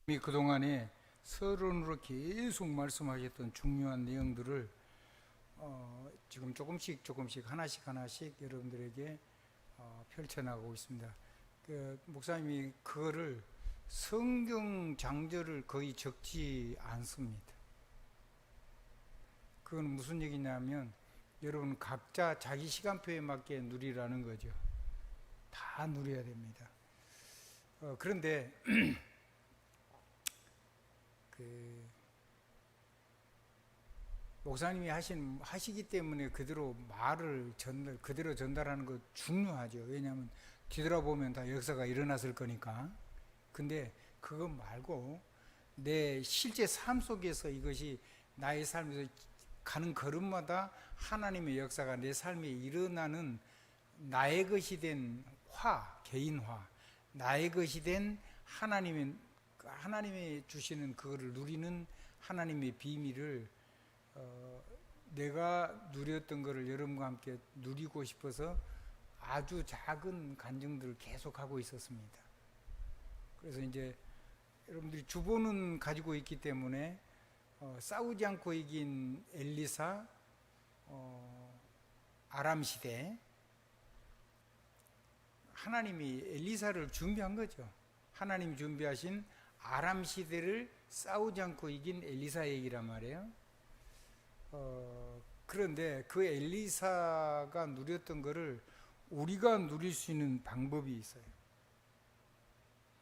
그동안에 서론으로 계속 말씀하셨던 중요한 내용들을 지금 조금씩 하나씩 여러분들에게 펼쳐나가고 있습니다. 목사님이 그거를 성경 장절을 거의 적지 않습니다. 그건 무슨 얘기냐면 여러분 각자 자기 시간표에 맞게 누리라는 거죠. 다 누려야 됩니다. 그런데 목사님이 하시기 때문에 그대로 그대로 전달하는 거 중요하죠. 왜냐하면 뒤돌아보면 다 역사가 일어났을 거니까. 근데 그거 말고 내 실제 삶 속에서 이것이 나의 삶에서 가는 걸음마다 하나님의 역사가 내 삶에 일어나는 나의 것이 된 개인화, 나의 것이 된 하나님이 주시는 그거를 누리는 하나님의 비밀을 내가 누렸던 것을 여러분과 함께 누리고 싶어서 아주 작은 간증들을 계속 하고 있었습니다. 그래서 이제 여러분들이 주보는 가지고 있기 때문에 싸우지 않고 이긴 엘리사, 아람 시대, 하나님이 엘리사를 준비한 거죠. 하나님이 준비하신 아람 시대를 싸우지 않고 이긴 엘리사 얘기란 말이에요. 그런데 그 엘리사가 누렸던 것을 우리가 누릴 수 있는 방법이 있어요.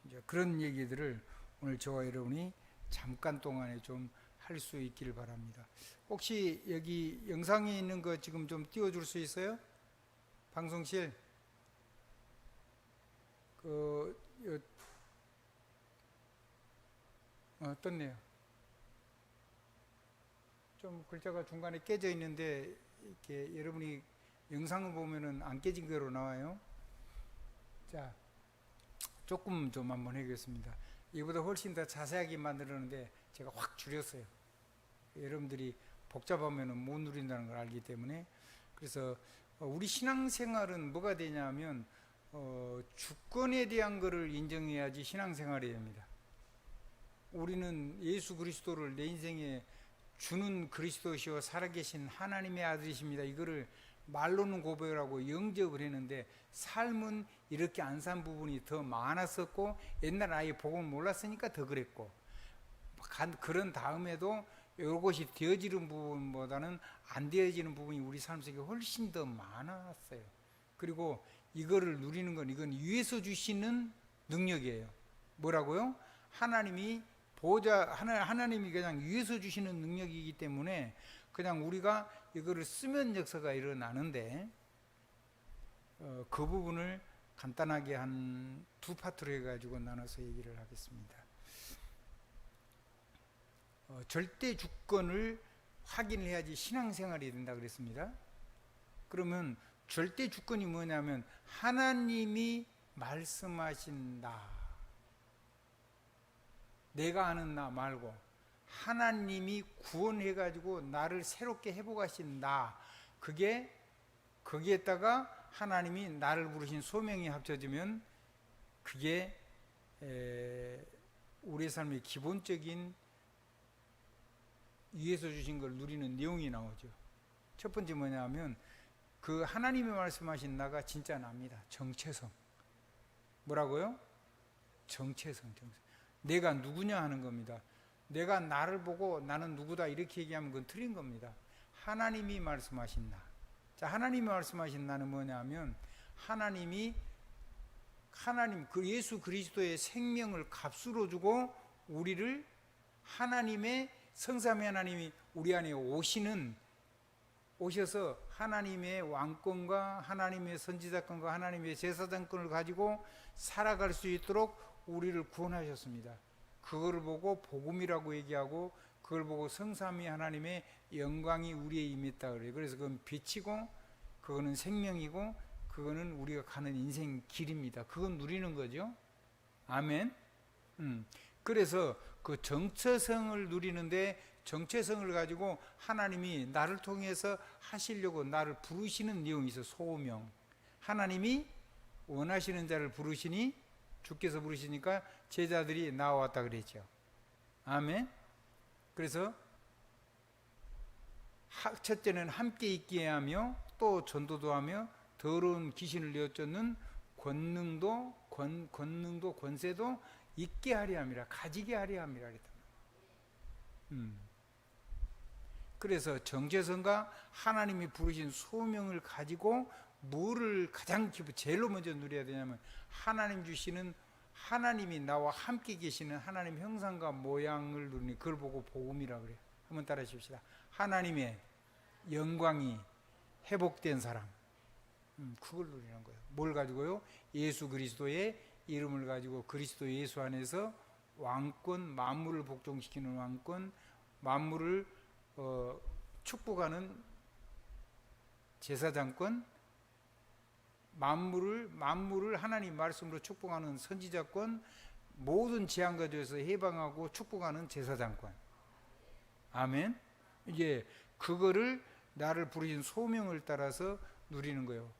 이제 그런 얘기들을 오늘 저와 여러분이 잠깐 동안에 좀 할 수 있기를 바랍니다. 혹시 여기 영상에 있는 거 지금 좀 띄워줄 수 있어요? 방송실 떴네요. 좀 글자가 중간에 깨져 있는데 이렇게 여러분이 영상을 보면은 안 깨진 거로 나와요. 자, 조금 좀 한번 해보겠습니다. 이보다 훨씬 더 자세하게 만들었는데 제가 확 줄였어요. 여러분들이 복잡하면은 못 누린다는 걸 알기 때문에. 그래서 우리 신앙생활은 뭐가 되냐면 주권에 대한 것을 인정해야지 신앙생활이 됩니다. 우리는 예수 그리스도를 내 인생에 주는 그리스도시요 살아계신 하나님의 아들이십니다. 이거를 말로는 고백을 하고 영접을 했는데 삶은 이렇게 안 산 부분이 더 많았었고 옛날 아예 복음을 몰랐으니까 더 그랬고 그런 다음에도 이것이 되어지는 부분보다는 안 되어지는 부분이 우리 삶 속에 훨씬 더 많았어요. 그리고 이거를 누리는 건 이건 위에서 주시는 능력이에요. 뭐라고요? 하나님이 그냥 위에서 주시는 능력이기 때문에 그냥 우리가 이거를 쓰면 역사가 일어나는데 그 부분을 간단하게 한 두 파트로 해가지고 나눠서 얘기를 하겠습니다. 절대 주권을 확인해야지 신앙생활이 된다 그랬습니다. 그러면 절대 주권이 뭐냐면 하나님이 말씀하신 나, 내가 아는 나 말고 하나님이 구원해가지고 나를 새롭게 회복하신 나, 거기에다가 하나님이 나를 부르신 소명이 합쳐지면 그게 우리의 삶의 기본적인 위에서 주신 걸 누리는 내용이 나오죠. 첫 번째 뭐냐면 그 하나님이 말씀하신 나가 진짜 납니다. 정체성. 뭐라고요? 정체성. 내가 누구냐 하는 겁니다. 내가 나를 보고 나는 누구다 이렇게 얘기하면 그건 틀린 겁니다. 하나님이 말씀하신 나. 자, 하나님이 말씀하신 나는 뭐냐면 하나님 그 예수 그리스도의 생명을 값으로 주고 우리를 하나님의 성삼위 하나님이 우리 안에 오셔서 하나님의 왕권과 하나님의 선지자권과 하나님의 제사장권을 가지고 살아갈 수 있도록 우리를 구원하셨습니다. 그걸 보고 복음이라고 얘기하고 그걸 보고 성삼위 하나님의 영광이 우리에 임했다 그래요. 그래서 그건 빛이고 그거는 생명이고 그거는 우리가 가는 인생 길입니다. 그건 누리는 거죠. 아멘. 그래서 그 정체성을 누리는데 정체성을 가지고 하나님이 나를 통해서 하시려고 나를 부르시는 내용이 있어. 소명. 하나님이 원하시는 자를 부르시니 주께서 부르시니까 제자들이 나왔다 그랬죠. 아멘. 그래서 첫째는 함께 있게 하며 또 전도도 하며 더러운 귀신을 내어쫓는 권능도 권세도 있게 하려 함이라, 가지게 하려 함이라 그랬다. 그래서 정체성과 하나님이 부르신 소명을 가지고 뭐를 가장 제일로 먼저 누려야 되냐면, 하나님 주시는, 하나님이 나와 함께 계시는 하나님 형상과 모양을 누리니, 그걸 보고 복음이라 그래요. 한번 따라 하십시다. 하나님의 영광이 회복된 사람, 그걸 누리는 거예요. 뭘 가지고요? 예수 그리스도의 이름을 가지고 그리스도 예수 안에서 왕권, 만물을 복종시키는 왕권, 만물을 축복하는 제사장권, 만물을 하나님 말씀으로 축복하는 선지자권, 모든 재앙 가져서 해방하고 축복하는 제사장권. 아멘. 이제 그거를 나를 부르신 소명을 따라서 누리는 거예요.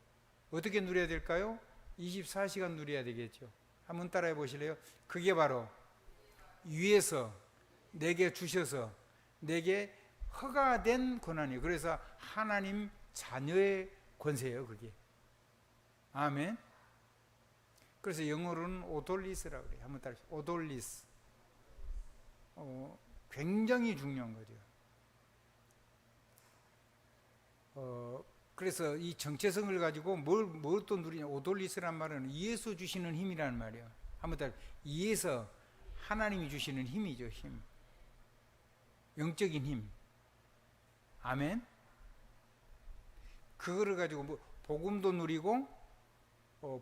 어떻게 누려야 될까요? 24시간 누려야 되겠죠. 한번 따라해 보실래요? 그게 바로 위에서 내게 주셔서 내게 허가된 권한이에요. 그래서 하나님 자녀의 권세예요, 그게. 아멘. 그래서 영어로는 오돌리스라고 그래요. 한번 따라해 보세요. 오돌리스. 굉장히 중요한 거죠. 그래서 이 정체성을 가지고 뭘 또 누리냐. 오돌리스란 말은 이에서 주시는 힘이라는 말이에요. 한번 따라. 이에서 하나님이 주시는 힘이죠, 힘. 영적인 힘. 아멘. 그거를 가지고 복음도 누리고,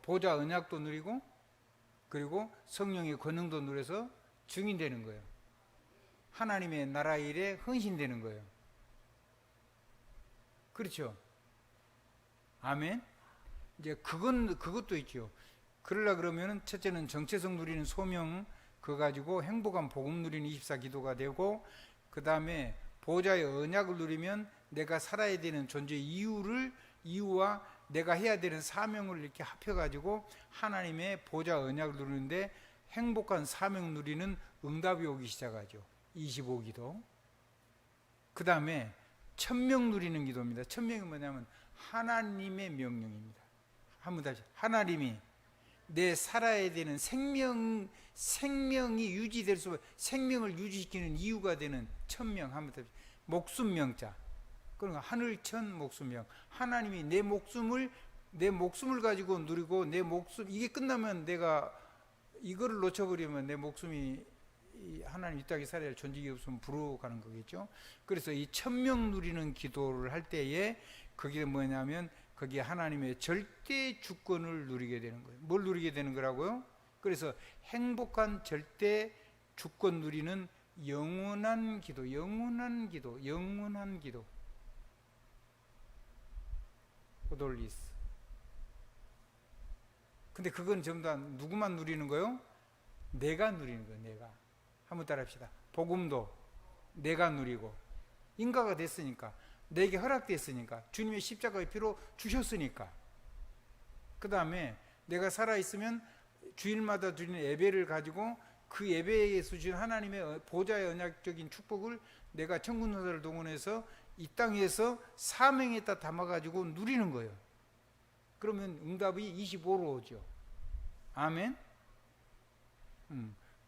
보좌 언약도 누리고, 그리고 성령의 권능도 누려서 증인되는 거예요. 하나님의 나라 일에 헌신되는 거예요. 그렇죠? 아멘. 이제 그것도 있죠. 그러려 그러면은 첫째는 정체성 누리는 소명, 그거 가지고 행복한 복음 누리는 24 기도가 되고, 그 다음에 보좌의 언약을 누리면 내가 살아야 되는 존재 이유와 내가 해야 되는 사명을 이렇게 합해가지고 하나님의 보좌 언약을 누리는데, 행복한 사명 누리는 응답이 오기 시작하죠. 25기도. 그 다음에 천명 누리는 기도입니다. 천명이 뭐냐면 하나님의 명령입니다. 한번 다시. 하나님이 내 살아야 되는 생명이 유지될 수, 생명을 유지시키는 이유가 되는 천명. 한번 다시. 목숨명자. 그러니까 하늘천 목숨명. 하나님이 내 목숨을 가지고 누리고, 내 목숨, 이게 끝나면 내가 이거를 놓쳐버리면 내 목숨이 하나님 이 땅에 살아야 할 존재가 없으면 불어가는 거겠죠. 그래서 이 천명 누리는 기도를 할 때에 그게 뭐냐면, 거기에 하나님의 절대 주권을 누리게 되는 거예요. 뭘 누리게 되는 거라고요? 그래서 행복한 절대 주권 누리는 영원한 기도. 오돌리스. 근데 그건 전부 다 누구만 누리는 거예요? 내가 누리는 거예요. 내가. 한번 따라 합시다. 복음도 내가 누리고, 인가가 됐으니까, 내게 허락됐으니까, 주님의 십자가의 피로 주셨으니까. 그 다음에 내가 살아있으면 주일마다 드리는 예배를 가지고 그 예배에서 주신 하나님의 보좌의 언약적인 축복을 내가 천군노사를 동원해서 이 땅에서 사명에다 담아가지고 누리는 거예요. 그러면 응답이 25로 오죠. 아멘.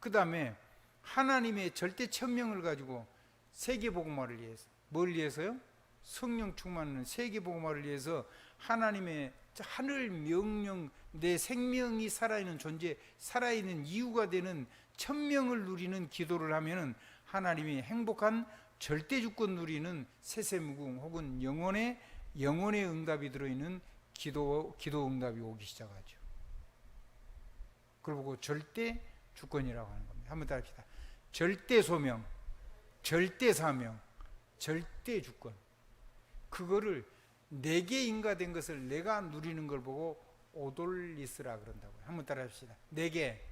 그 다음에 하나님의 절대 천명을 가지고 세계복음화를 위해서, 뭘 위해서요? 성령 충만하는 세계복음화를 위해서 하나님의 하늘 명령, 내 생명이 살아있는 존재, 살아있는 이유가 되는 천명을 누리는 기도를 하면은 하나님이 행복한 절대주권 누리는 세세무궁 혹은 영혼의 응답이 들어있는 기도 응답이 오기 시작하죠. 그걸 보고 절대주권이라고 하는 겁니다. 한번 따라 합시다. 절대소명, 절대사명, 절대주권. 그거를 내게 인가된 것을 내가 누리는 걸 보고 오돌리스라 그런다고요. 한번 따라 합시다. 내게,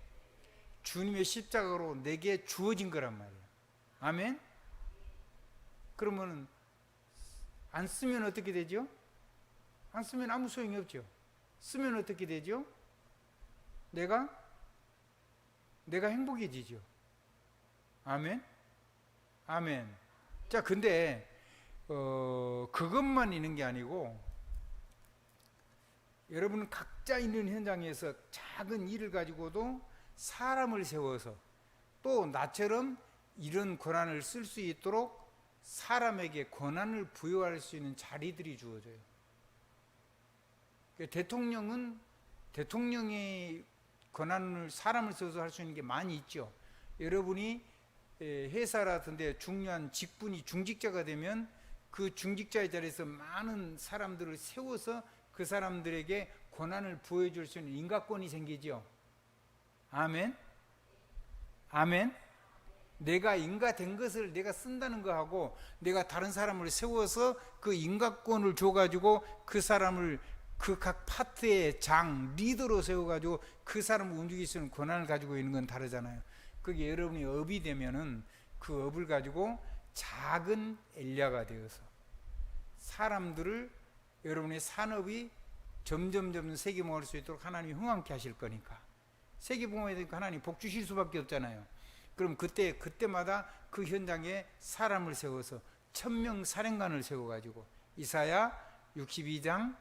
주님의 십자가로 내게 주어진 거란 말이에요. 아멘? 그러면 안 쓰면 어떻게 되죠? 안 쓰면 아무 소용이 없죠. 쓰면 어떻게 되죠? 내가 행복해지죠. 아멘? 아멘. 자, 근데 그것만 있는 게 아니고 여러분은 각자 있는 현장에서 작은 일을 가지고도 사람을 세워서 또 나처럼 이런 권한을 쓸 수 있도록 사람에게 권한을 부여할 수 있는 자리들이 주어져요. 대통령은 대통령의 권한을 사람을 써서 할 수 있는 게 많이 있죠. 여러분이 회사라든지 중요한 직분이 중직자가 되면 그 중직자의 자리에서 많은 사람들을 세워서 그 사람들에게 권한을 부여줄 수 있는 인가권이 생기죠. 아멘. 아멘. 내가 인가된 것을 내가 쓴다는 거하고 내가 다른 사람을 세워서 그 인가권을 줘가지고 그 사람을 그 각 파트의 장, 리더로 세워가지고 그 사람을 움직일 수 있는 권한을 가지고 있는 건 다르잖아요. 그게 여러분이 업이 되면은 그 업을 가지고 작은 엘리야가 되어서 사람들을 여러분의 산업이 점점 세계봉할 수 있도록 하나님이 흥왕케 하실 거니까 세계봉해야 되니까 하나님 복 주실 수밖에 없잖아요. 그럼 그때마다 그 현장에 사람을 세워서 1000명 사령관을 세워가지고 이사야 60장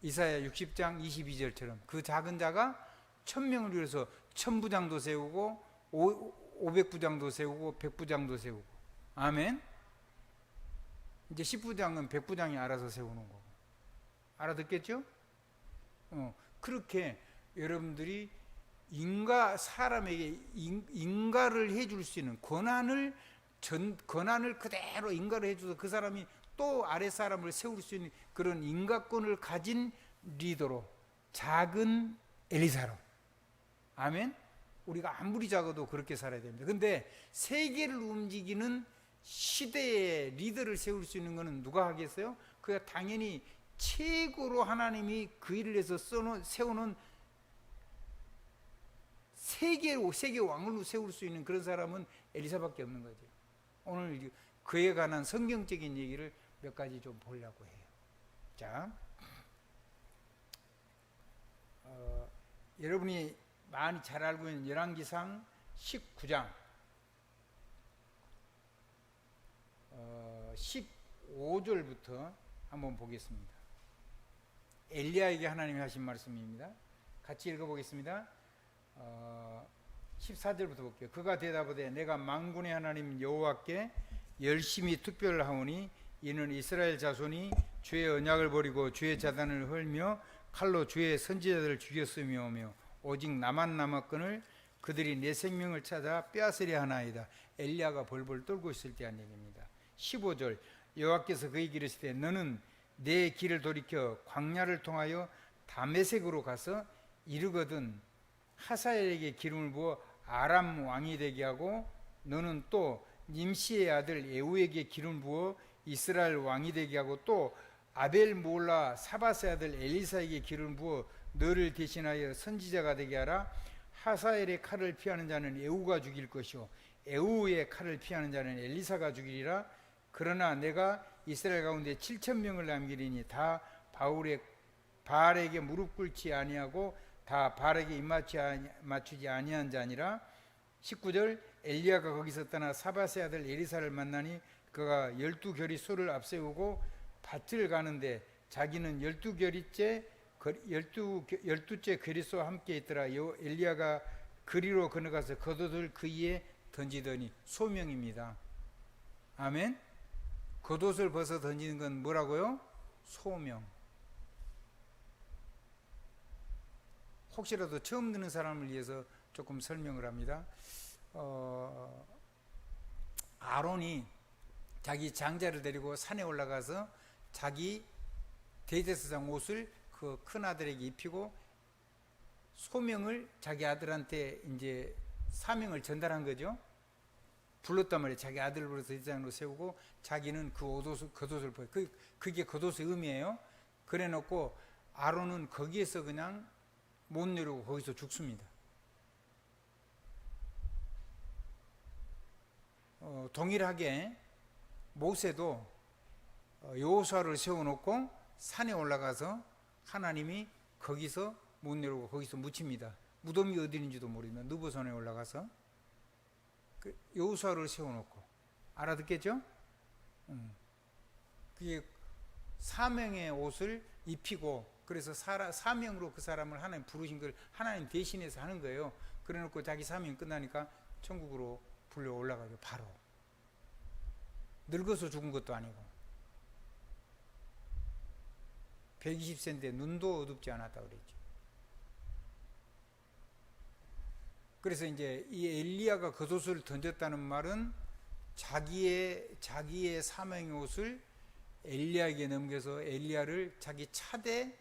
22절처럼 그 작은 자가 1000명을 위해서 1000부장도 세우고 500부장도 세우고 100부장도 세우고 아멘. 이제 10부장은 100부장이 알아서 세우는 거고 알아듣겠죠? 그렇게 여러분들이 사람에게 인가를 해줄 수 있는 권한을 그대로 인가를 해줘서 그 사람이 또 아래 사람을 세울 수 있는 그런 인가권을 가진 리더로 작은 엘리사로 아멘. 우리가 아무리 작아도 그렇게 살아야 됩니다. 근데 세계를 움직이는 시대의 리더를 세울 수 있는 것은 누가 하겠어요? 그가 당연히 최고로 하나님이 그 일을 위해서 세우는 세계 왕으로 세울 수 있는 그런 사람은 엘리사밖에 없는 거죠. 오늘 그에 관한 성경적인 얘기를 몇 가지 좀 보려고 해요. 자, 여러분이 많이 잘 알고 있는 열왕기상 19장 15절부터 한번 보겠습니다. 엘리야에게 하나님이 하신 말씀입니다. 같이 읽어보겠습니다. 14절부터 볼게요. 그가 대답하되 내가 만군의 하나님 여호와께 열심히 특별하오니 이는 이스라엘 자손이 주의 언약을 버리고 주의 자단을 헐며 칼로 주의 선지자들을 죽였으며 오직 나만 남았거늘 그들이 내 생명을 찾아 빼앗으려 하나이다. 엘리야가 벌벌 떨고 있을 때 한 얘기입니다. 15절 여호와께서 그에게 이르시되 너는 내 길을 돌이켜 광야를 통하여 다메섹으로 가서 이르거든 하사엘에게 기름을 부어 아람 왕이 되게 하고 너는 또 님시의 아들 에후에게 기름을 부어 이스라엘 왕이 되게 하고 또 아벨 몰라 사바스의 아들 엘리사에게 기름을 부어 너를 대신하여 선지자가 되게 하라. 하사엘의 칼을 피하는 자는 에후가 죽일 것이요 에후의 칼을 피하는 자는 엘리사가 죽이리라. 그러나 내가 이스라엘 가운데 7,000명을 남기리니 다 바알에게 무릎 꿇지 아니하고 다 바알에게 입맞추지 아니한 자니라. 19절 엘리야가 거기서 떠나 사바스의 아들 엘리사를 만나니 그가 12결이 소를 앞세우고 밭을 가는데 자기는 12결이째 12째 거리소와 함께 있더라. 엘리야가 그리로 건너가서 겉옷을 그 위에 던지더니 소명입니다. 아멘. 겉옷을 벗어 던지는 건 뭐라고요? 소명. 혹시라도 처음 듣는 사람을 위해서 조금 설명을 합니다. 아론이 자기 장자를 데리고 산에 올라가서 자기 대제사장 옷을 그 큰아들에게 입히고 소명을 자기 아들한테 이제 사명을 전달한 거죠. 불렀단 말이에요. 자기 아들을 불러서 대제사장으로 세우고 자기는 겉옷을 보여. 그게 겉옷의 의미예요. 그래 놓고 아론은 거기에서 그냥 못 내려오고 거기서 죽습니다. 동일하게 모세도 여호수아를 세워놓고 산에 올라가서 하나님이 거기서 못 내려오고 거기서 묻힙니다. 무덤이 어디 있는지도 모릅니다. 느보산에 올라가서. 여호수아를 세워놓고, 알아듣겠죠? 그게 사명의 옷을 입히고, 그래서 사명으로 그 사람을 하나님 부르신 걸 하나님 대신해서 하는 거예요. 그래놓고 자기 사명이 끝나니까 천국으로 불려 올라가죠. 바로 늙어서 죽은 것도 아니고 120세인데 눈도 어둡지 않았다 그랬죠. 그래서 이제 이 엘리야가 겉옷을 던졌다는 말은 자기의 사명의 옷을 엘리야에게 넘겨서 엘리야를 자기 차대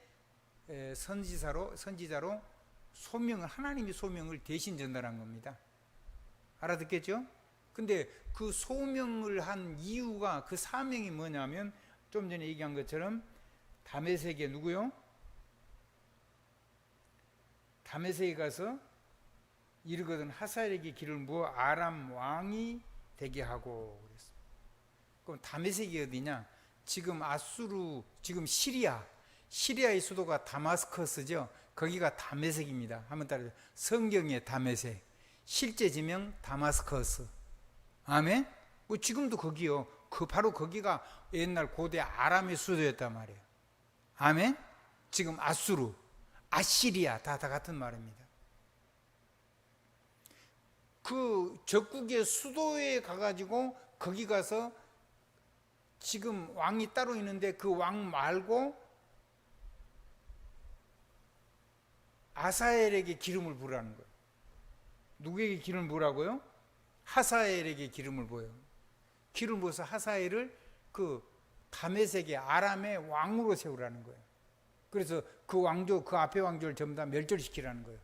선지자로 하나님의 소명을 대신 전달한 겁니다. 알아듣겠죠? 근데 그 소명을 한 이유가, 그 사명이 뭐냐면 좀 전에 얘기한 것처럼 다메섹에 누구요? 다메섹에 가서 이르거든 하사엘에게 길을 부어 아람 왕이 되게 하고 그랬어. 그럼 다메섹이 어디냐? 지금 아수르, 지금 시리아의 수도가 다마스커스죠. 거기가 다메섹입니다. 한번 따라서 성경의 다메섹, 실제 지명 다마스커스. 아멘. 뭐 지금도 거기요. 바로 거기가 옛날 고대 아람의 수도였단 말이에요. 아멘. 지금 아수르, 아시리아 다 같은 말입니다. 그 적국의 수도에 가가지고 거기 가서 지금 왕이 따로 있는데 그 왕 말고 아사엘에게 기름을 부으라는 거예요. 누구에게 기름을 부으라고요? 하사엘에게 기름을 부어요. 기름을 부어서 하사엘을 그 다메섹의 아람의 왕으로 세우라는 거예요. 그래서 그 앞에 왕조를 전부 다 멸절시키라는 거예요.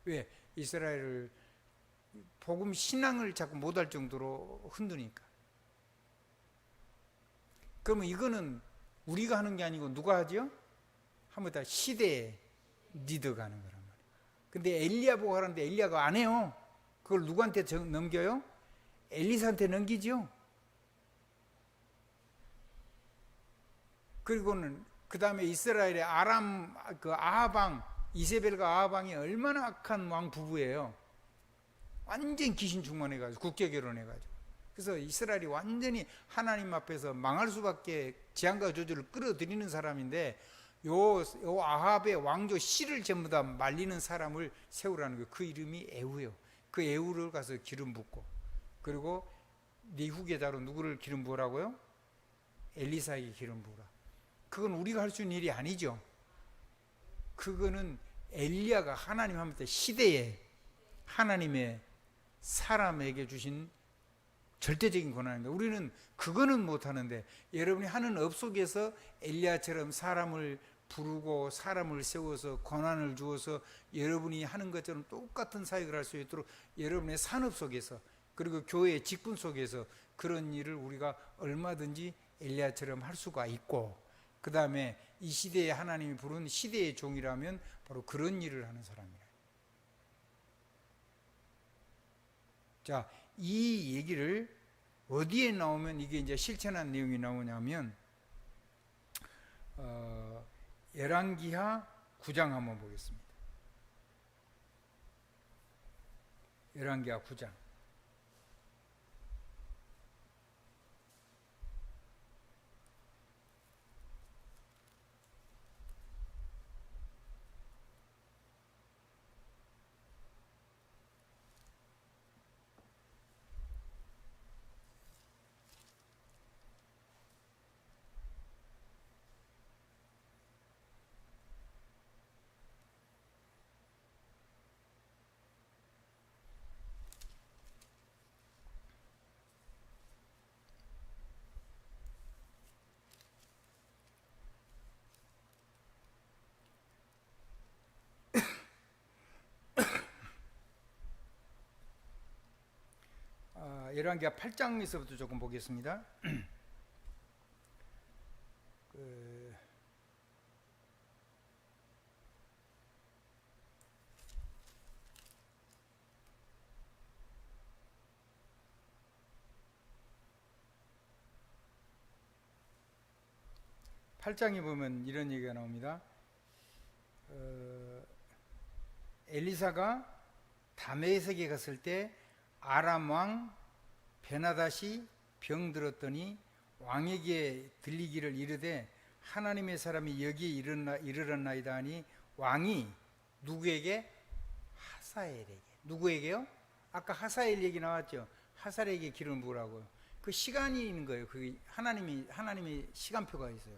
왜? 이스라엘을 복음 신앙을 자꾸 못할 정도로 흔드니까. 그러면 이거는 우리가 하는 게 아니고 누가 하죠? 한번 다 시대의 리더가 하는 거란 말이에요. 근데 엘리야 보고 하는데 엘리야가 안 해요. 그걸 누구한테 넘겨요? 엘리사한테 넘기죠. 그리고는 그 다음에 이스라엘의 아람 그 아하방, 이세벨과 아하방이 얼마나 악한 왕 부부예요. 완전 귀신 충만해가지고 국제 결혼해가지고. 그래서 이스라엘이 완전히 하나님 앞에서 망할 수밖에 재앙과 저주를 끌어들이는 사람인데, 요 아합의 왕조 씨를 전부 다 말리는 사람을 세우라는 거예요. 그 이름이 에후예요. 그 에후를 가서 기름 붓고, 그리고 네 후계자로 누구를 기름 부으라고요? 엘리사에게 기름 부으라. 그건 우리가 할 수 있는 일이 아니죠. 그거는 엘리야가 하나님 하면서 시대에 하나님의 사람에게 주신 절대적인 권한입니다. 우리는 그거는 못하는데, 여러분이 하는 업 속에서 엘리야처럼 사람을 부르고 사람을 세워서 권한을 주어서 여러분이 하는 것처럼 똑같은 사역을 할 수 있도록 여러분의 산업 속에서, 그리고 교회의 직분 속에서 그런 일을 우리가 얼마든지 엘리야처럼 할 수가 있고, 그 다음에 이 시대에 하나님이 부른 시대의 종이라면 바로 그런 일을 하는 사람이에요. 자, 이 얘기를 어디에 나오면 이게 이제 실천한 내용이 나오냐면, 열왕기하 9장 한번 보겠습니다. 열왕기하 9장. 열왕기하 8장에서부터 조금 보겠습니다. 8장에 보면 이런 얘기가 나옵니다. 엘리사가 다메섹에 갔을 때 아람 왕 베나닷이 병들었더니 왕에게 들리기를 이르되 하나님의 사람이 여기에 이르렀나이다 하니 왕이 누구에게? 하사엘에게. 누구에게요? 아까 하사엘 얘기 나왔죠. 하사엘에게 기름을 부으라고요. 그 시간이 있는 거예요. 그 하나님의 시간표가 있어요.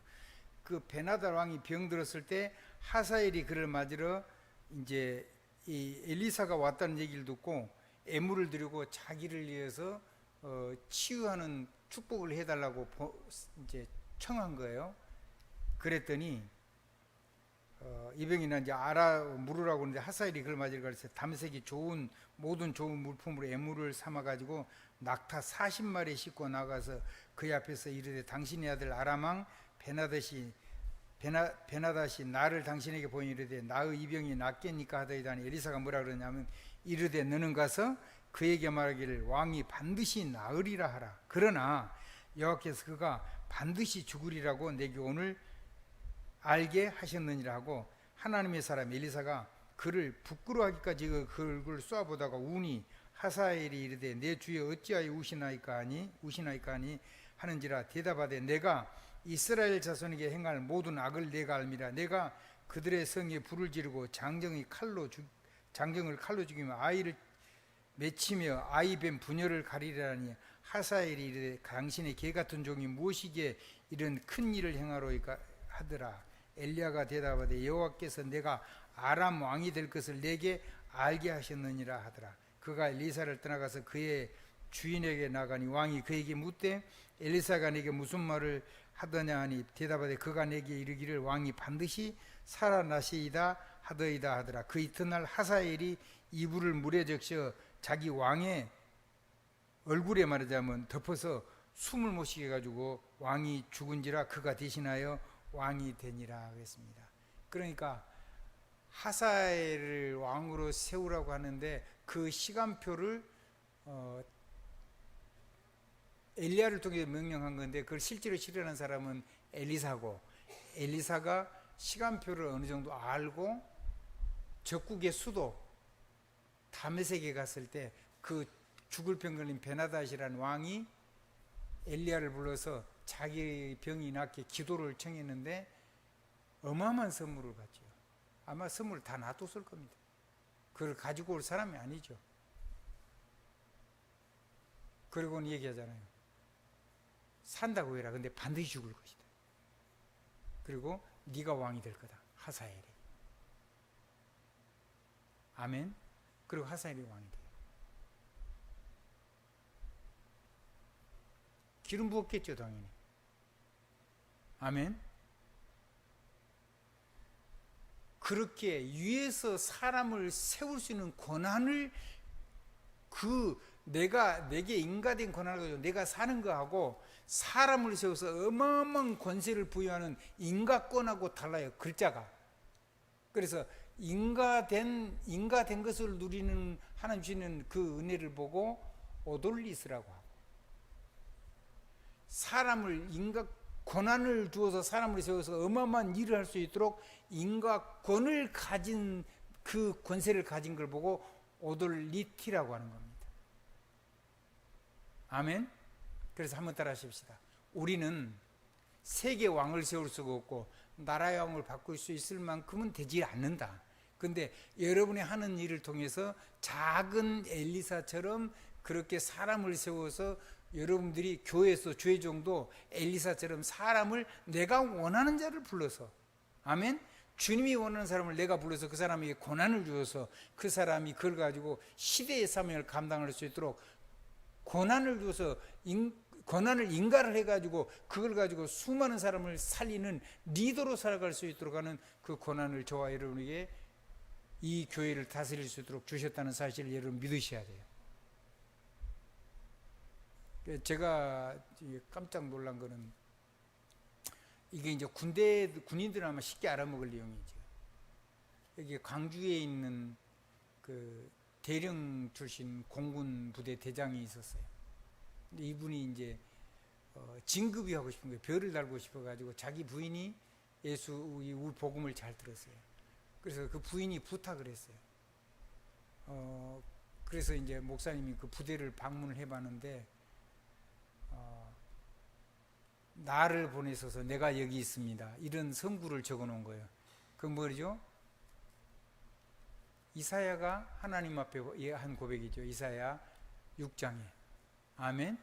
그 베나닷 왕이 병들었을 때 하사엘이 그를 맞으러 이제 이 엘리사가 왔다는 얘기를 듣고 애물을 드리고 자기를 위해서 치유하는 축복을 해달라고 이제 청한 거예요. 그랬더니 이병이나 이제 물으라고 하는데 하사엘이 그걸 맞으러 가서 담색이 좋은 모든 좋은 물품으로 애물을 삼아 가지고 낙타 40마리 싣고 나가서 그 앞에서 이르되 당신의 아들 아람 베나닷이 나를 당신에게 보이니 이르되 나의 이병이 낫겠니까 하더이다 하니 엘리사가 뭐라 그러냐면 이르되 너는 가서 그에게 말하기를 왕이 반드시 나으리라 하라. 그러나 여호와께서 그가 반드시 죽으리라고 내게 오늘 알게 하셨느니라 하고 하나님의 사람 엘리사가 그를 부끄러워하기까지 그 얼굴을 쏘아보다가 우니 하사엘이 이르되 내 주여 어찌하여 우시나이까 하니 하는지라 대답하되 내가 이스라엘 자손에게 행할 모든 악을 내가 알미라. 내가 그들의 성에 불을 지르고 장정을 칼로 죽이며 아이를 맺히며 아이뱀 분열을 가리라니 하사엘이 이르되 당신의 개같은 종이 무엇이기에 이런 큰 일을 행하로이까 하더라. 엘리야가 대답하되 여호와께서 내가 아람 왕이 될 것을 내게 알게 하셨느니라 하더라. 그가 엘리사를 떠나가서 그의 주인에게 나가니 왕이 그에게 묻되 엘리사가 내게 무슨 말을 하더냐 하니 대답하되 그가 내게 이르기를 왕이 반드시 살아나시이다 하더이다 하더라. 그 이튿날 하사엘이 이불을 물에 적셔 자기 왕의 얼굴에 말하자면 덮어서 숨을 못 쉬게 가지고 왕이 죽은지라 그가 대신하여 왕이 되니라 하겠습니다. 그러니까 하사엘을 왕으로 세우라고 하는데 그 시간표를 엘리야를 통해 명령한 건데 그걸 실제로 실현한 사람은 엘리사고 엘리사가 시간표를 어느 정도 알고 적국의 수도 다메섹에 갔을 때 그 죽을 병 걸린 베나닷이라는 왕이 엘리야를 불러서 자기 병이 낫게 기도를 청했는데 어마어마한 선물을 받죠. 아마 선물 다 놔뒀을 겁니다. 그걸 가지고 올 사람이 아니죠. 그리고는 얘기하잖아요. 산다고 해라. 근데 반드시 죽을 것이다. 그리고 네가 왕이 될 거다. 하사엘이. 아멘. 그리고 하사엘이 왕이 돼요. 기름 부었겠죠, 당연히. 아멘. 그렇게 위에서 사람을 세울 수 있는 권한을 내게 인가된 권한을 가지고 내가 사는 거하고 사람을 세워서 어마어마한 권세를 부여하는 인가권하고 달라요, 글자가. 그래서 인가된 것을 누리는 하나님 주시는 그 은혜를 보고 오돌리스라고 하고 권한을 주어서 사람을 세워서 어마어마한 일을 할 수 있도록 인가권을 가진 그 권세를 가진 걸 보고 오돌리티라고 하는 겁니다. 아멘. 그래서 한번 따라 하십시다. 우리는 세계 왕을 세울 수가 없고 나라의 왕을 바꿀 수 있을 만큼은 되지 않는다. 근데 여러분이 하는 일을 통해서 작은 엘리사처럼 그렇게 사람을 세워서 여러분들이 교회에서 주의종도 엘리사처럼 사람을 내가 원하는 자를 불러서 아멘. 주님이 원하는 사람을 내가 불러서 그 사람에게 권한을 주어서 그 사람이 그걸 가지고 시대의 사명을 감당할 수 있도록 권한을 줘서 권한을 인가를 해가지고 그걸 가지고 수많은 사람을 살리는 리더로 살아갈 수 있도록 하는 그 권한을 저와 여러분에게 이 교회를 다스릴 수 있도록 주셨다는 사실을 여러분 믿으셔야 돼요. 제가 깜짝 놀란 거는 이게 이제 군인들은 아마 쉽게 알아먹을 내용이죠. 여기 광주에 있는 그 대령 출신 공군 부대 대장이 있었어요. 근데 이분이 이제 진급이 하고 싶은 거예요. 별을 달고 싶어가지고 자기 부인이 예수의 복음을 잘 들었어요. 그래서 그 부인이 부탁을 했어요. 그래서 이제 목사님이 그 부대를 방문을 해봤는데 나를 보내소서 내가 여기 있습니다. 이런 성구를 적어 놓은 거예요. 그 뭐죠? 이사야가 하나님 앞에 한 고백이죠. 이사야 6장에. 아멘.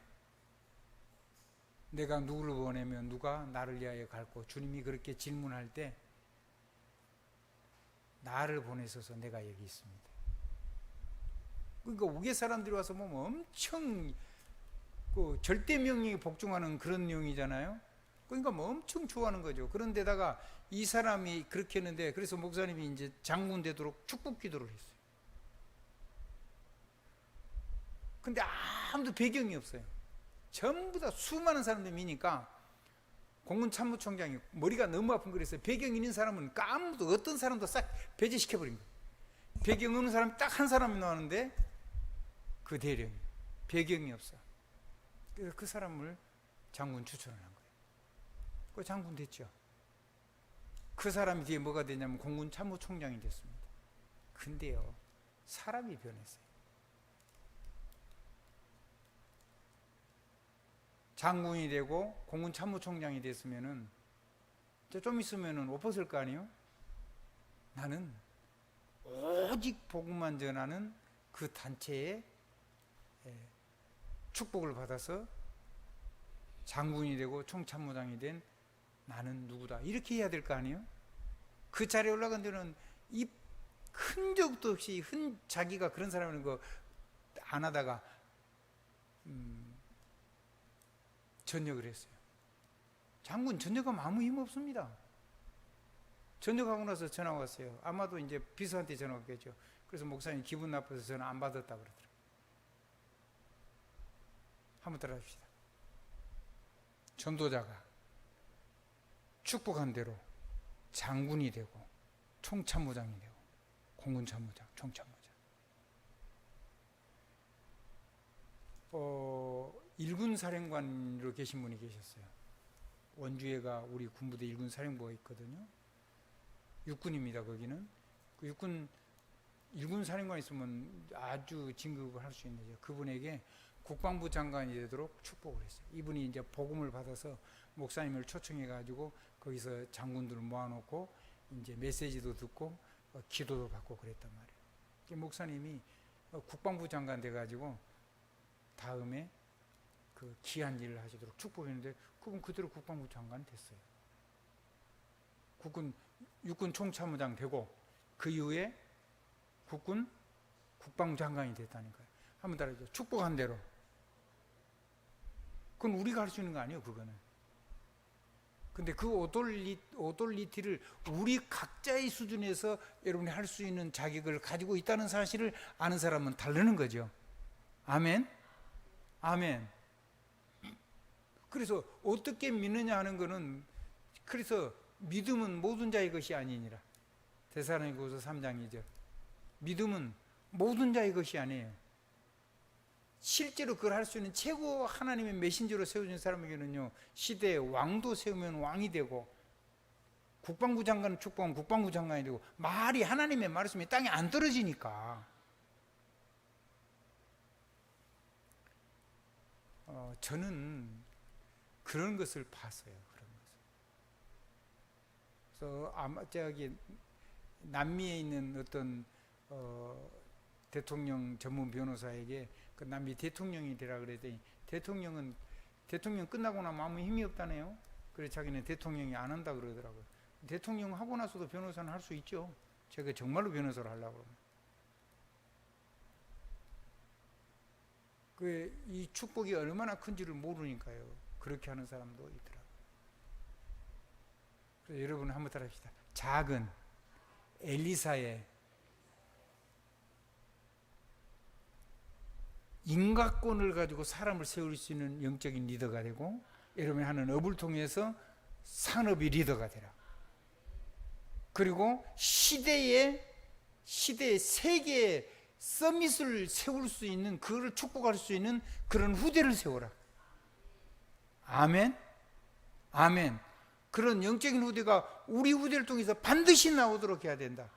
내가 누구를 보내면 누가 나를 위하여 갈고, 주님이 그렇게 질문할 때 나를 보내소서 내가 여기 있습니다. 그러니까 우리 사람들이 와서 보면 엄청 그 절대 명령에 복종하는 그런 내용이잖아요. 그러니까 뭐 엄청 좋아하는 거죠. 그런데다가 이 사람이 그렇게 했는데, 그래서 목사님이 이제 장군 되도록 축복 기도를 했어요. 근데 아무도 배경이 없어요. 전부 다 수많은 사람들이 미니까 공군 참모총장이 머리가 너무 아픈 거라서 배경 있는 사람은 아무도, 어떤 사람도 싹 배제시켜버린 거예요. 배경 없는 사람이 딱 한 사람이 나왔는데 그 대령이 배경이 없어. 그래서 그 사람을 장군 추천을 한 거예요. 그 장군 됐죠. 그 사람이 뒤에 뭐가 되냐면 공군 참모총장이 됐습니다. 근데요, 사람이 변했어요. 장군이 되고 공군 참모총장이 됐으면은 좀 있으면은 못 벗을 거 아니에요? 나는 오직 복음만 전하는 그 단체의 축복을 받아서 장군이 되고 총참모장이 된 나는 누구다, 이렇게 해야 될 거 아니에요? 그 자리에 올라간 데는 이 흔적도 없이 자기가 그런 사람이라는 거 안 하다가 전역을 했어요. 장군 전역하면 아무 힘 없습니다. 전역하고 나서 전화 왔어요. 아마도 이제 비서한테 전화 왔겠죠. 그래서 목사님 기분 나빠서 전화 안 받았다 그러더라고요. 한번 따라합시다. 전도자가 축복한 대로 장군이 되고 총참모장이 되고 공군참모장, 총참모장. 일군 사령관으로 계신 분이 계셨어요. 원주에가 우리 군부대 일군 사령부가 있거든요. 육군입니다. 거기는 그 일군 사령관 있으면 아주 진급을 할 수 있는 거죠. 그분에게 국방부 장관이 되도록 축복을 했어요. 이분이 이제 복음을 받아서 목사님을 초청해 가지고 거기서 장군들을 모아놓고 이제 메시지도 듣고 기도도 받고 그랬단 말이에요. 목사님이 국방부 장관 돼 가지고 다음에 그 귀한 일을 하시도록 축복했는데 그분 그대로 국방부 장관 됐어요. 육군 총참모장 되고 그 이후에 국방부 장관이 됐다니까요. 한번 따라해줘. 축복한 대로. 그건 우리가 할 수 있는 거 아니에요, 그거는. 근데 그 오돌리티를 우리 각자의 수준에서 여러분이 할 수 있는 자격을 가지고 있다는 사실을 아는 사람은 다르는 거죠. 아멘? 아멘. 그래서 어떻게 믿느냐 하는 거는, 그래서 믿음은 모든 자의 것이 아니니라. 데살로니가후서 3장 2절. 믿음은 모든 자의 것이 아니에요. 실제로 그걸 할 수 있는 최고 하나님의 메신저로 세워진 사람에게는요, 시대에 왕도 세우면 왕이 되고, 국방부 장관은 축복하면 국방부 장관이 되고, 말이, 하나님의 말씀이 땅에 안 떨어지니까. 저는 그런 것을 봤어요. 그런 것을. 그래서 아마 저기 남미에 있는 어떤 대통령 전문 변호사에게 그 남미 대통령이 되라 그랬더니 대통령 끝나고 나면 아무 힘이 없다네요. 그래서 자기는 대통령이 안 한다 그러더라고요. 대통령 하고 나서도 변호사는 할 수 있죠. 제가 정말로 변호사를 하려고 그러면. 이 축복이 얼마나 큰지를 모르니까요. 그렇게 하는 사람도 있더라고요. 그래서 여러분 한번 따라합시다. 작은 엘리사의 인각권을 가지고 사람을 세울 수 있는 영적인 리더가 되고, 여러분이 하는 업을 통해서 산업의 리더가 되라. 그리고 시대의 세계의 서밋을 세울 수 있는, 그거를 축복할 수 있는 그런 후대를 세워라. 아멘? 아멘. 그런 영적인 후대가 우리 후대를 통해서 반드시 나오도록 해야 된다.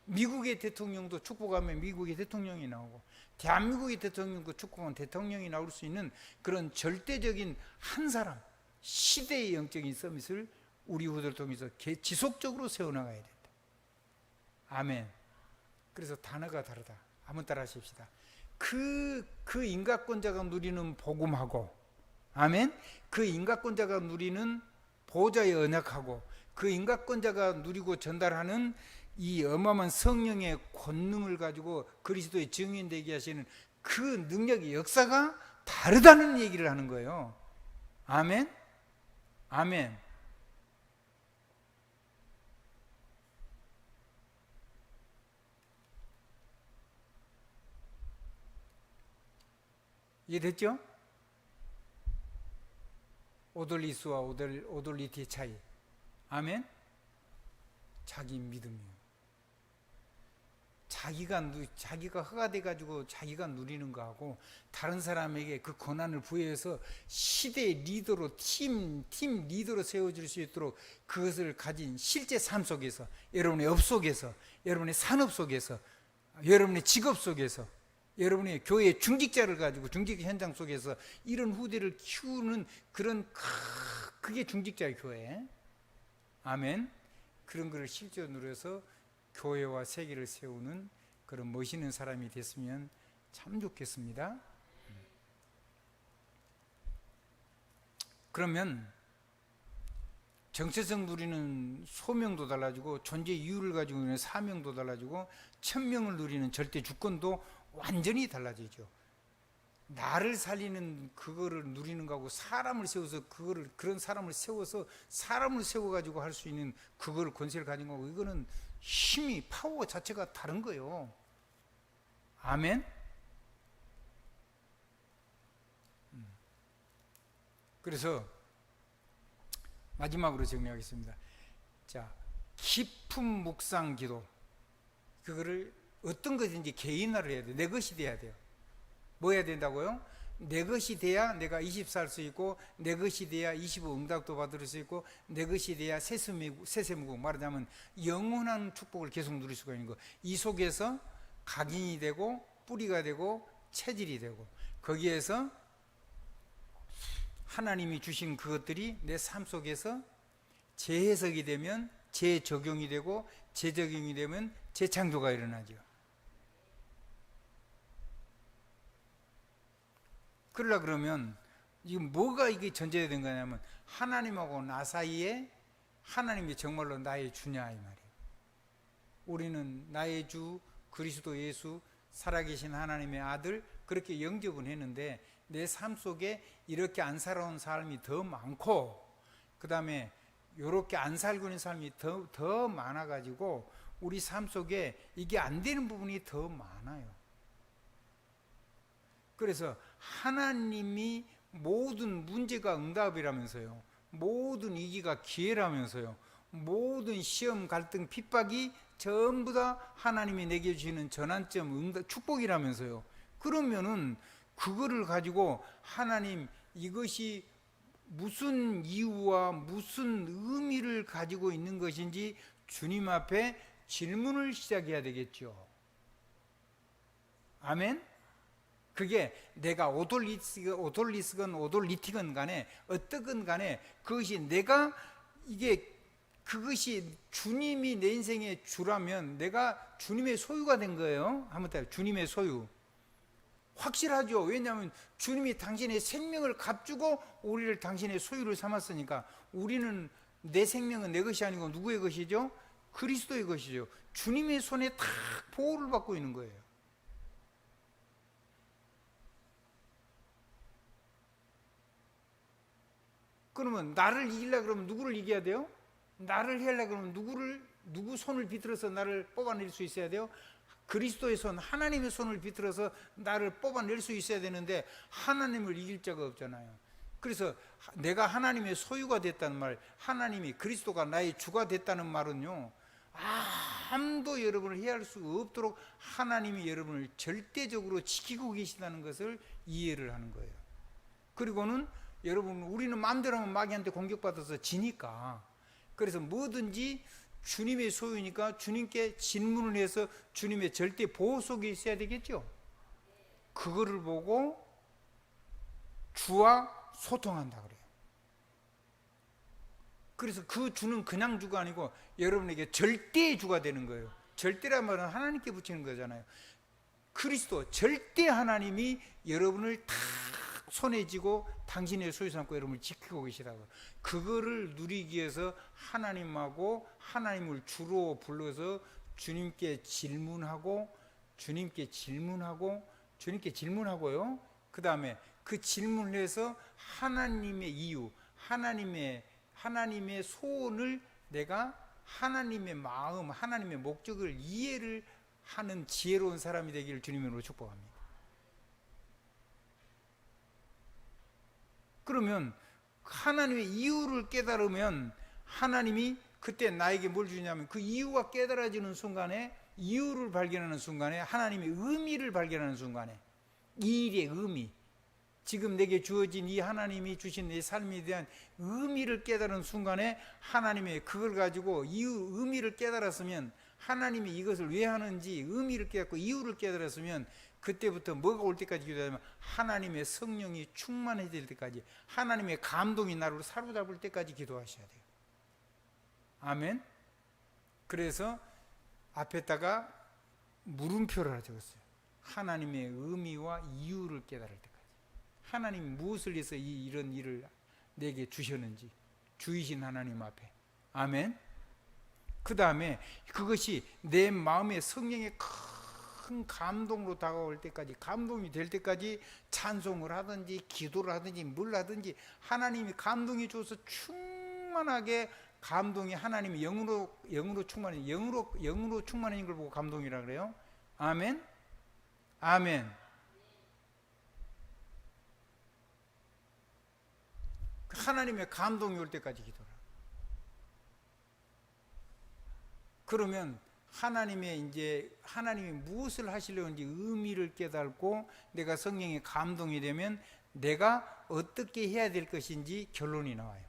미국의 대통령도 축복하면 미국의 대통령이 나오고, 대한민국의 대통령도 축복하면 대통령이 나올 수 있는 그런 절대적인 한 사람, 시대의 영적인 서밋을 우리 후대를 통해서 지속적으로 세워나가야 된다. 아멘. 그래서 단어가 다르다. 한번 따라 하십시다. 그 인가권자가 누리는 복음하고, 아멘. 그 인가권자가 누리는 보좌의 언약하고, 그 인가권자가 누리고 전달하는 이 어마어마한 성령의 권능을 가지고 그리스도의 증인되게 하시는 그 능력의 역사가 다르다는 얘기를 하는 거예요. 아멘. 아멘. 이해됐죠? 오돌리스와 오돌리티의 차이. 아멘. 자기 믿음이요. 자기가 허가돼 가지고 자기가 누리는 거하고, 다른 사람에게 그 권한을 부여해서 시대의 리더로, 팀 리더로 세워질 수 있도록 그것을 가진 실제 삶 속에서, 여러분의 업 속에서, 여러분의 산업 속에서, 여러분의 직업 속에서, 여러분의 교회 중직자를 가지고 중직 현장 속에서 이런 후대를 키우는 그런, 그게 중직자의 교회. 아멘. 그런 것을 실제로 누려서 교회와 세계를 세우는 그런 멋있는 사람이 됐으면 참 좋겠습니다. 그러면 정체성 누리는 소명도 달라지고, 존재 이유를 가지고 있는 사명도 달라지고, 천명을 누리는 절대 주권도 완전히 달라지죠. 나를 살리는 그거를 누리는 거하고, 사람을 세워서 그런 사람을 세워서 사람을 세워가지고 할 수 있는 그거를 권세를 가진 거고, 이거는 힘이, 파워 자체가 다른 거예요. 아멘. 그래서 마지막으로 정리하겠습니다. 자, 깊은 묵상 기도, 그거를 어떤 것인지 개인화를 해야 돼요. 내 것이 돼야 돼요. 뭐 해야 된다고요? 내 것이 돼야 내가 20살 수 있고, 내 것이 돼야 25 응답도 받을 수 있고, 내 것이 돼야 세세무국, 말하자면 영원한 축복을 계속 누릴 수가 있는 거. 이 속에서 각인이 되고 뿌리가 되고 체질이 되고, 거기에서 하나님이 주신 그것들이 내 삶 속에서 재해석이 되면 재적용이 되고, 재적용이 되면 재창조가 일어나죠. 그러려 그러면 지금 뭐가 이게 전제가 된 거냐면, 하나님하고 나 사이에 하나님이 정말로 나의 주냐 이 말이에요. 우리는 나의 주 그리스도 예수, 살아계신 하나님의 아들, 그렇게 영접은 했는데 내 삶 속에 이렇게 안 살아온 삶이 더 많고, 그 다음에 이렇게 안 살고 있는 삶이 더 많아가지고 우리 삶 속에 이게 안 되는 부분이 더 많아요. 그래서 하나님이 모든 문제가 응답이라면서요, 모든 위기가 기회라면서요, 모든 시험, 갈등, 핍박이 전부 다 하나님이 내게 주시는 전환점, 응답, 축복이라면서요. 그러면은 그거를 가지고 하나님, 이것이 무슨 이유와 무슨 의미를 가지고 있는 것인지 주님 앞에 질문을 시작해야 되겠죠. 아멘? 그게 내가 오돌리스건 오돌리티건 간에 어떻건 간에 그것이 내가 그것이 주님이 내 인생의 주라면 내가 주님의 소유가 된 거예요. 한번 따라, 주님의 소유. 확실하죠. 왜냐하면 주님이 당신의 생명을 값주고 우리를 당신의 소유를 삼았으니까, 우리는, 내 생명은 내 것이 아니고 누구의 것이죠? 그리스도의 것이죠. 주님의 손에 탁 보호를 받고 있는 거예요. 그러면 나를 이기려고 그러면 누구를 이겨야 돼요? 나를 해하려고 그러면 누구 손을 비틀어서 나를 뽑아낼 수 있어야 돼요? 그리스도의 손, 하나님의 손을 비틀어서 나를 뽑아낼 수 있어야 되는데 하나님을 이길 자가 없잖아요. 그래서 내가 하나님의 소유가 됐다는 말, 하나님이, 그리스도가 나의 주가 됐다는 말은요, 아무도 여러분을 해할 수 없도록 하나님이 여러분을 절대적으로 지키고 계시다는 것을 이해를 하는 거예요. 그리고는 여러분, 우리는 마음대로 하면 마귀한테 공격받아서 지니까, 그래서 뭐든지 주님의 소유니까 주님께 질문을 해서 주님의 절대 보호 속에 있어야 되겠죠. 그거를 보고 주와 소통한다 그래요. 그래서 그 주는 그냥 주가 아니고 여러분에게 절대의 주가 되는 거예요. 절대란 말은 하나님께 붙이는 거잖아요. 그리스도 절대 하나님이 여러분을 다 손에 쥐고 당신의 소유 삼고 여러분을 지키고 계시다고. 그거를 누리기 위해서 하나님하고 하나님을 주로 불러서 주님께 질문하고요. 그 다음에 그 질문을 해서 하나님의 이유, 하나님의 소원을 내가 하나님의 마음, 하나님의 목적을 이해를 하는 지혜로운 사람이 되기를 주님으로 축복합니다. 그러면 하나님의 이유를 깨달으면 하나님이 그때 나에게 뭘 주냐면 그 이유가 깨달아지는 순간에, 이유를 발견하는 순간에, 하나님의 의미를 발견하는 순간에, 이 일의 의미, 지금 내게 주어진 이 하나님이 주신 내 삶에 대한 의미를 깨달은 순간에 하나님의 그걸 가지고 의미를 깨달았으면, 하나님이 이것을 왜 하는지 의미를 깨닫고 이유를 깨달았으면 그때부터 뭐가 올 때까지 기도하면 하나님의 성령이 충만해질 때까지, 하나님의 감동이 나를 사로잡을 때까지 기도하셔야 돼요. 아멘. 그래서 앞에다가 물음표를 적었어요. 하나님의 의미와 이유를 깨달을 때까지. 하나님이 무엇을 위해서 이런 일을 내게 주셨는지, 주이신 하나님 앞에. 아멘. 그 다음에 그것이 내 마음의 성령의 큰 감동으로 다가올 때까지, 감동이 될 때까지 찬송을 하든지 기도를 하든지 뭘 하든지 하나님이 감동이 줘서 충만하게, 감동이 하나님이 영으로 충만해, 영으로 충만한 걸 보고 감동이라 그래요. 아멘. 아멘. 하나님의 감동이 올 때까지 기도라. 그러면 하나님이 무엇을 하시려는지 의미를 깨닫고 내가 성령의 감동이 되면 내가 어떻게 해야 될 것인지 결론이 나와요.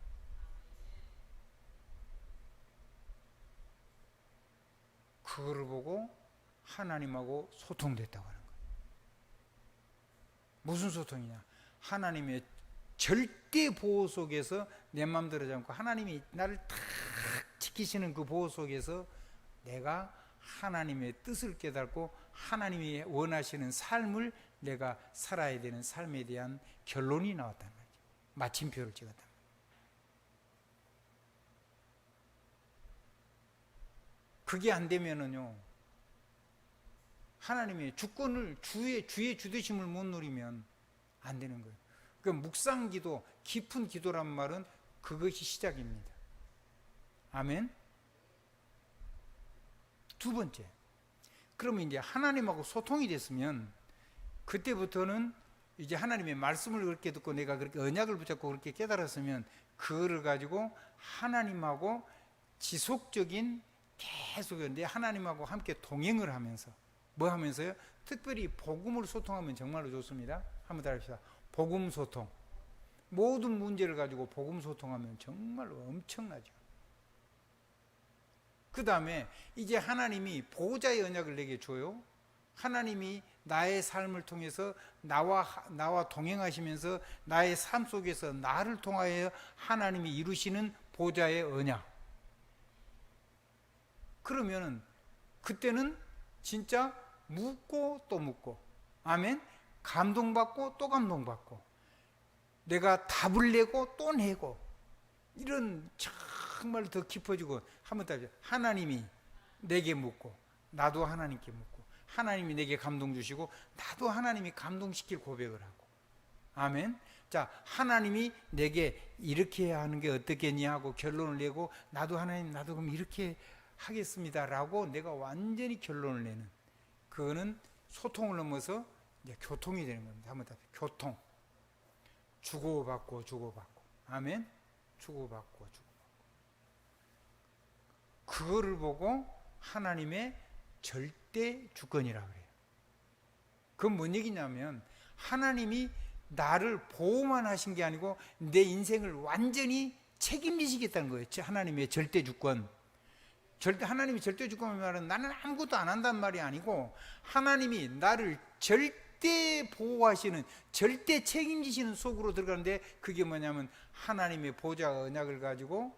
그거를 보고 하나님하고 소통됐다고 하는 거예요. 무슨 소통이냐? 하나님의 절대 보호 속에서 내 마음대로 잡고 하나님이 나를 탁 지키시는 그 보호 속에서 내가 하나님의 뜻을 깨닫고 하나님이 원하시는 삶을 내가 살아야 되는 삶에 대한 결론이 나왔단 말이죠. 마침표를 찍었단 말이죠. 그게 안 되면은요, 하나님의 주권을, 주의 주되심을 못 누리면 안 되는 거예요. 그 묵상기도, 깊은 기도란 말은 그것이 시작입니다. 아멘. 두 번째, 그러면 이제 하나님하고 소통이 됐으면 그때부터는 이제 하나님의 말씀을 그렇게 듣고 내가 그렇게 언약을 붙잡고 그렇게 깨달았으면 그거를 가지고 하나님하고 지속적인 계속 내 하나님하고 함께 동행을 하면서 뭐 하면서요? 특별히 복음을 소통하면 정말로 좋습니다. 한번 따라합시다. 복음 소통. 모든 문제를 가지고 복음 소통하면 정말로 엄청나죠. 그 다음에 이제 하나님이 보호자의 언약을 내게 줘요. 하나님이 나의 삶을 통해서 나와 동행하시면서 나의 삶 속에서 나를 통하여 하나님이 이루시는 보호자의 언약. 그러면은 그때는 진짜 묻고 또 묻고, 아멘. 감동받고 또 감동받고, 내가 답을 내고 또 내고, 이런 정말 더 깊어지고, 한번 따져. 하나님이 내게 묻고 나도 하나님께 묻고, 하나님이 내게 감동 주시고 나도 하나님이 감동시킬 고백을 하고. 아멘. 자, 하나님이 내게 이렇게 하는 게 어떻겠냐 하고 결론을 내고, 나도 하나님, 나도 그럼 이렇게 하겠습니다 라고 내가 완전히 결론을 내는, 그거는 소통을 넘어서 이제 교통이 되는 겁니다. 한번 더. 교통. 주고받고. 아멘. 주고받고. 그거를 보고 하나님의 절대 주권이라 그래요. 그건 뭔 얘기냐면 하나님이 나를 보호만 하신 게 아니고 내 인생을 완전히 책임지시겠다는 거예요. 하나님의 절대 주권. 하나님이 절대 주권을 말은 나는 아무것도 안 한단 말이 아니고, 하나님이 나를 절대 보호하시는, 절대 책임지시는 속으로 들어가는데, 그게 뭐냐면 하나님의 보좌 언약을 가지고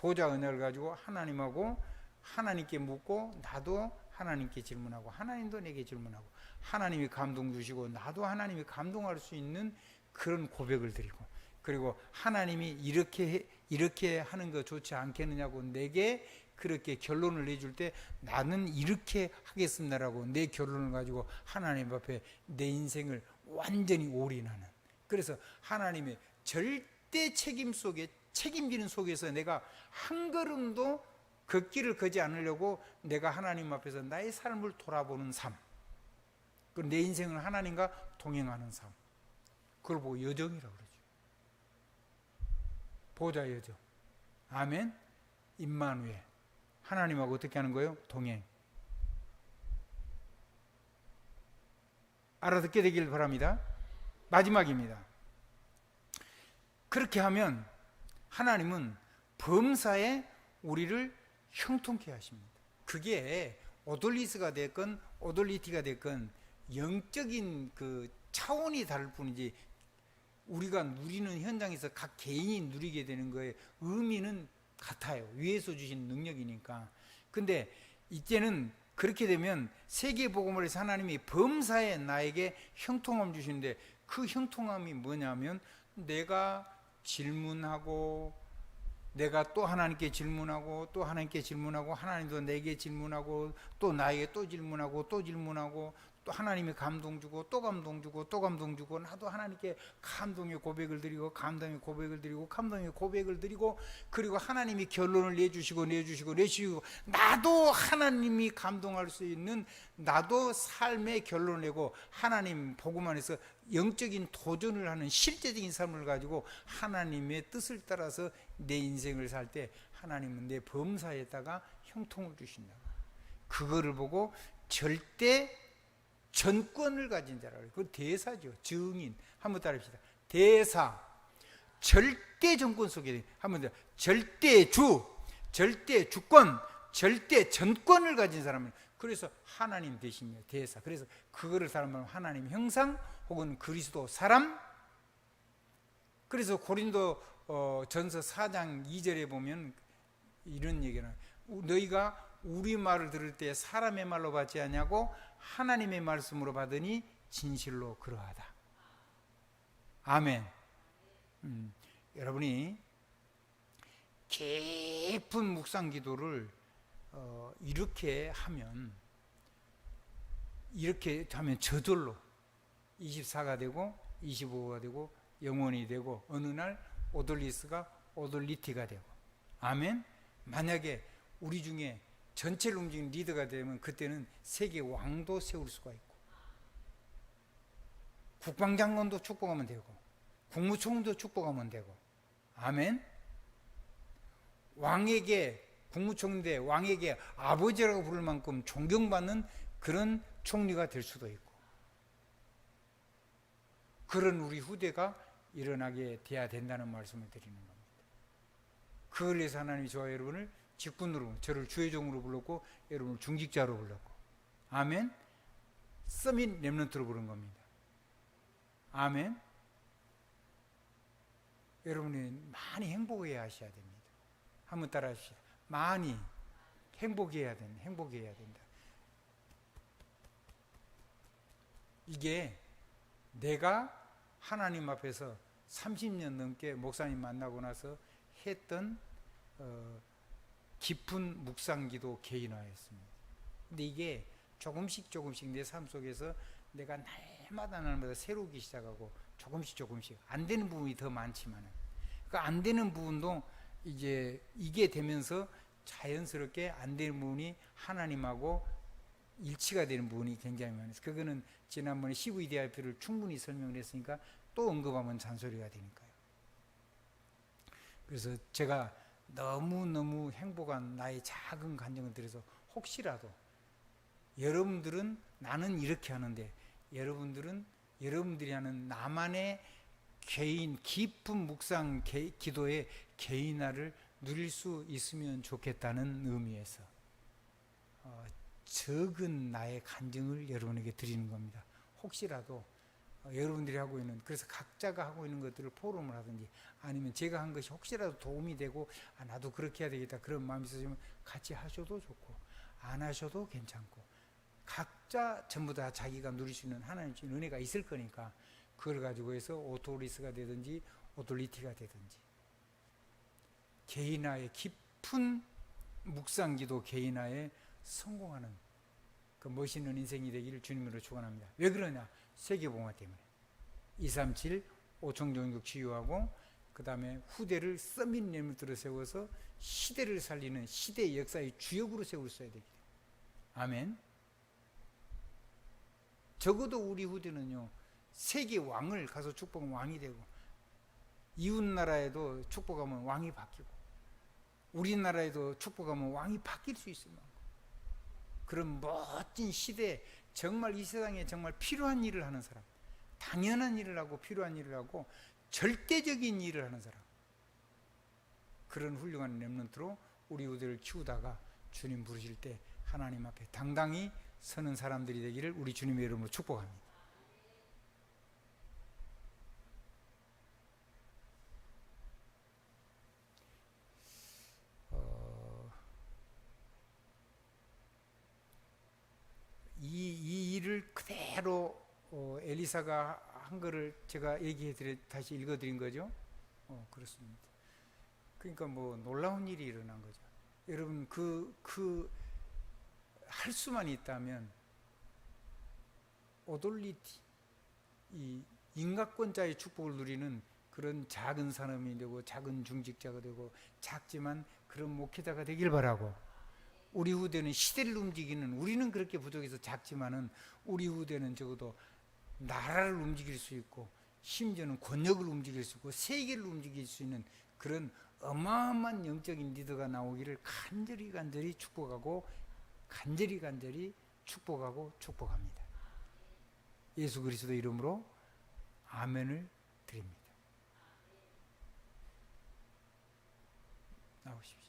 보좌 언약을 가지고 하나님하고 하나님께 묻고 나도 하나님께 질문하고 하나님도 내게 질문하고 하나님이 감동 주시고 나도 하나님이 감동할 수 있는 그런 고백을 드리고 그리고 하나님이 이렇게 하는 거 좋지 않겠느냐고 내게 그렇게 결론을 내줄 때 나는 이렇게 하겠습니다라고 내 결론을 가지고 하나님 앞에 내 인생을 완전히 올인하는 그래서 하나님의 절대 책임 속에 책임지는 속에서 내가 한 걸음도 걷기를 걷지 않으려고 내가 하나님 앞에서 나의 삶을 돌아보는 삶 그리고 내 인생을 하나님과 동행하는 삶 그걸 보고 여정이라고 그러죠. 보좌 여정. 아멘. 임마누엘. 하나님하고 어떻게 하는 거예요? 동행. 알아듣게 되길 바랍니다. 마지막입니다. 그렇게 하면 하나님은 범사에 우리를 형통케 하십니다. 그게 오돌리스가 됐건 오돌리티가 됐건 영적인 그 차원이 다를 뿐이지 우리가 누리는 현장에서 각 개인이 누리게 되는 거에 의미는 같아요. 위에서 주신 능력이니까. 근데 이제는 그렇게 되면 세계복음을 해서 하나님이 범사에 나에게 형통함 주시는데 그 형통함이 뭐냐면 내가 질문하고 내가 또 하나님께 질문하고 또 하나님께 질문하고 하나님도 내게 질문하고 또 나에게 또 질문하고 또 질문하고 또 하나님이 감동 주고 또 감동 주고 또 감동 주고 나도 하나님께 감동의 고백을 드리고 감동의 고백을 드리고 감동의 고백을 드리고 그리고 하나님이 결론을 내주시고 나도 하나님이 감동할 수 있는 나도 삶의 결론을 내고 하나님 복음 안에서 영적인 도전을 하는 실제적인 삶을 가지고 하나님의 뜻을 따라서 내 인생을 살 때 하나님은 내 범사에다가 형통을 주신다. 그거를 보고 절대 전권을 가진 자라고 해요. 그건 대사죠. 증인. 한번 따라합시다. 대사. 절대 정권 속에 한번 더. 절대주, 절대 주권, 절대 전권을 가진 사람은 그래서 하나님 대신이에요. 대사. 그래서 그거를 사람은 하나님 형상 혹은 그리스도 사람. 그래서 고린도 전서 4장 2절에 보면 이런 얘기는 너희가 우리 말을 들을 때 사람의 말로 받지 않냐고 하나님의 말씀으로 받으니 진실로 그러하다. 아멘. 여러분이 깊은 묵상 기도를 이렇게 하면 저절로 24가 되고 25가 되고 영원이 되고 어느 날 오돌리스가 오돌리티가 되고 아멘. 만약에 우리 중에 전체를 움직이는 리더가 되면 그때는 세계 왕도 세울 수가 있고 국방장관도 축복하면 되고 국무총리도 축복하면 되고 아멘. 왕에게 국무총리인데 왕에게 아버지라고 부를 만큼 존경받는 그런 총리가 될 수도 있고 그런 우리 후대가 일어나게 돼야 된다는 말씀을 드리는 겁니다. 그걸 위해서 하나님이 저와 여러분을 직분으로 저를 주의 종으로 불렀고 여러분을 중직자로 불렀고 아멘. 서밋 렘넌트로 부른 겁니다. 아멘. 여러분이 많이 행복해야 하셔야 됩니다. 한번 따라 하시죠. 많이 행복해야 된다. 이게 내가 하나님 앞에서 30년 넘게 목사님 만나고 나서 했던 깊은 묵상기도 개인화였습니다. 근데 이게 조금씩 내 삶 속에서 내가 날마다 새로우기 시작하고 조금씩 안 되는 부분이 더 많지만은 그 안 되는 부분도 이제 이게 되면서 자연스럽게 안 되는 부분이 하나님하고 일치가 되는 부분이 굉장히 많아요. 그거는 지난번에 CVDIP를 충분히 설명을 했으니까 또 언급하면 잔소리가 되니까요. 그래서 제가 너무너무 행복한 나의 작은 간증을 드려서 혹시라도 여러분들은 나는 이렇게 하는데 여러분들이 하는 나만의 개인 깊은 묵상 기도의 개인화를 누릴 수 있으면 좋겠다는 의미에서 적은 나의 간증을 여러분에게 드리는 겁니다. 혹시라도 여러분들이 하고 있는, 그래서 각자가 하고 있는 것들을 포럼을 하든지 아니면 제가 한 것이 혹시라도 도움이 되고 나도 그렇게 해야 되겠다 그런 마음이 있으시면 같이 하셔도 좋고 안 하셔도 괜찮고, 각자 전부 다 자기가 누릴 수 있는 하나님 주신 은혜가 있을 거니까 그걸 가지고 해서 오토리스가 되든지 오토리티가 되든지 개인화의 깊은 묵상기도 개인화에 성공하는 그 멋있는 인생이 되기를 주님으로 축원합니다. 왜 그러냐? 세계봉화 때문에. 237 오청종족 치유하고 그 다음에 후대를 서밋 레몬트로 세워서 시대를 살리는 시대의 역사의 주역으로 세울 수 있어야 되기 때문에. 아멘. 적어도 우리 후대는요, 세계 왕을 가서 축복하면 왕이 되고, 이웃 나라에도 축복하면 왕이 바뀌고, 우리나라에도 축복하면 왕이 바뀔 수 있습니다. 그런 멋진 시대에 정말 이 세상에 정말 필요한 일을 하는 사람, 당연한 일을 하고 필요한 일을 하고 절대적인 일을 하는 사람, 그런 훌륭한 렘넌트로 우리 후대를 키우다가 주님 부르실 때 하나님 앞에 당당히 서는 사람들이 되기를 우리 주님의 이름으로 축복합니다. 이 일을 그대로 엘리사가 한 거를 제가 다시 읽어드린 거죠. 그렇습니다. 그러니까 뭐 놀라운 일이 일어난 거죠. 여러분 할 수만 있다면 오돌리티, 이 인가권자의 축복을 누리는 그런 작은 사람이 되고 작은 중직자가 되고 작지만 그런 목회자가 되길 바라고, 우리 후대는 시대를 움직이는, 우리는 그렇게 부족해서 작지만은 우리 후대는 적어도 나라를 움직일 수 있고 심지어는 권력을 움직일 수 있고 세계를 움직일 수 있는 그런 어마어마한 영적인 리더가 나오기를 간절히 축복하고 간절히 축복합니다. 예수 그리스도 이름으로 아멘을 드립니다. 나오십시오.